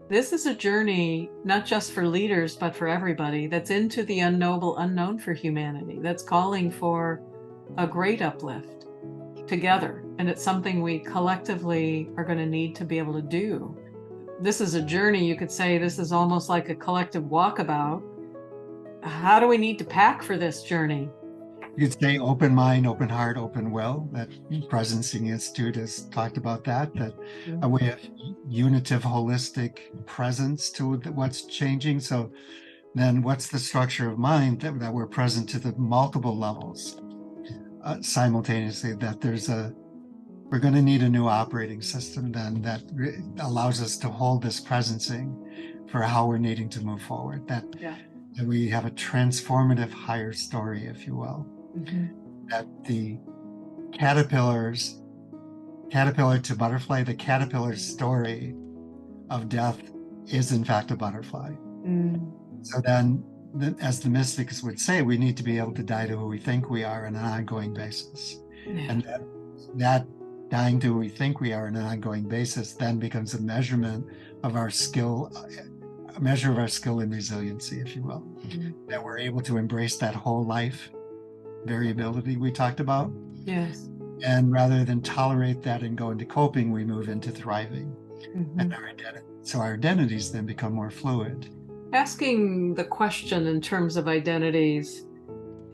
This is a journey, not just for leaders, but for everybody, that's into the unknowable unknown for humanity, that's calling for a great uplift together. And it's something we collectively are going to need to be able to do. This is a journey, you could say this is almost like a collective walkabout. How do we need to pack for this journey? You'd say open mind, open heart, open will. That Presencing Institute has talked about that a way of unitive, holistic presence to what's changing. So then what's the structure of mind that we're present to the multiple levels simultaneously, that we're going to need a new operating system then that allows us to hold this presencing for how we're needing to move forward. That we have a transformative higher story, if you will. That the caterpillar to butterfly, the caterpillar's story of death is in fact a butterfly. So then, as the mystics would say, we need to be able to die to who we think we are on an ongoing basis. And that dying to who we think we are on an ongoing basis then becomes a measurement of our skill, a measure of our skill and resiliency, if you will. That we're able to embrace that whole life variability we talked about. Yes. And rather than tolerate that and go into coping, we move into thriving. And our identities then become more fluid. Asking the question in terms of identities,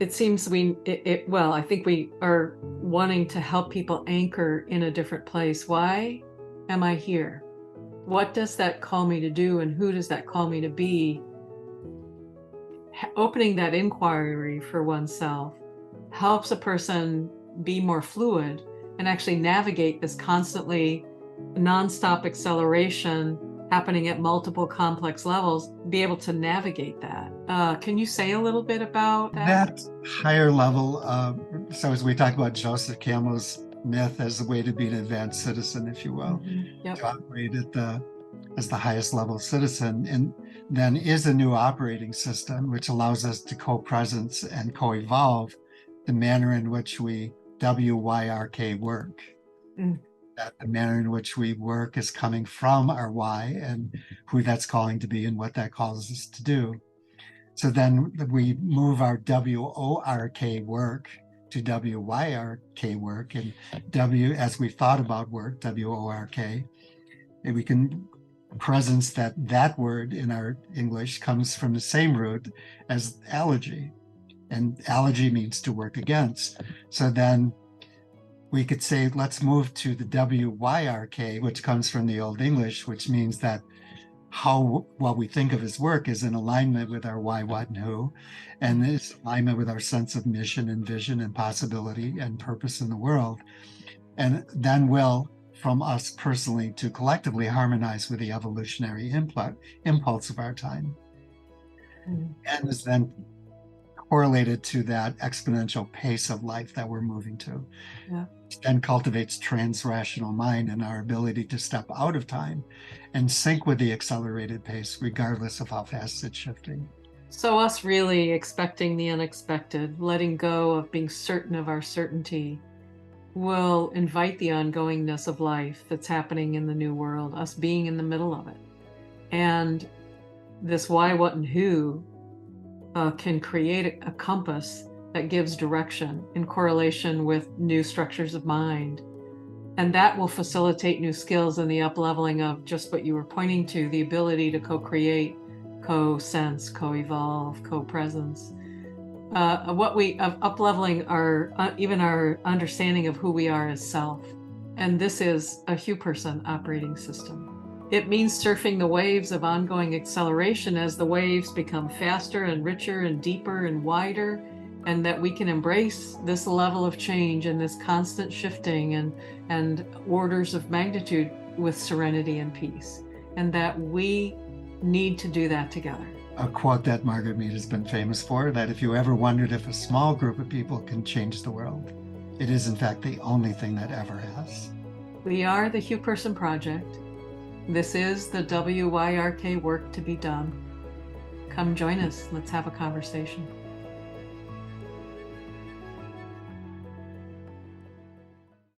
it seems I think we are wanting to help people anchor in a different place. Why am I here? What does that call me to do, and who does that call me to be? Opening that inquiry for oneself helps a person be more fluid and actually navigate this constantly nonstop acceleration happening at multiple complex levels, be able to navigate that. Can you say a little bit about that? That higher level, so as we talk about Joseph Campbell's myth as a way to be an advanced citizen, if you will, to operate as the highest level citizen, and then is a new operating system which allows us to co-presence and co-evolve the manner in which we WYRK work. That the manner in which we work is coming from our why and who that's calling to be and what that calls us to do. So then we move our WORK work to WYRK work, and W, as we thought about work, WORK, and we can presence that word in our English comes from the same root as allergy. And allergy means to work against. So then we could say, let's move to the WYRK, which comes from the Old English, which means that what we think of as work is in alignment with our why, what, and who, and is alignment with our sense of mission and vision and possibility and purpose in the world. And then will, from us personally to collectively, harmonize with the evolutionary impulse of our time. And is then correlated to that exponential pace of life that we're moving to. Then cultivates trans-rational mind and our ability to step out of time and sync with the accelerated pace, regardless of how fast it's shifting. So us really expecting the unexpected, letting go of being certain of our certainty, will invite the ongoingness of life that's happening in the new world, us being in the middle of it. And this why, what, and who can create a compass that gives direction in correlation with new structures of mind. And that will facilitate new skills in the up-leveling of just what you were pointing to, the ability to co-create, co-sense, co-evolve, co-presence. Up-leveling even our understanding of who we are as self. And this is a Hugh person operating system. It means surfing the waves of ongoing acceleration as the waves become faster and richer and deeper and wider, and that we can embrace this level of change and this constant shifting and orders of magnitude with serenity and peace, and that we need to do that together. A quote that Margaret Mead has been famous for, that if you ever wondered if a small group of people can change the world, it is in fact the only thing that ever has. We are the Hugh Person Project. This is the WYRK work to be done. Come join us. Let's have a conversation.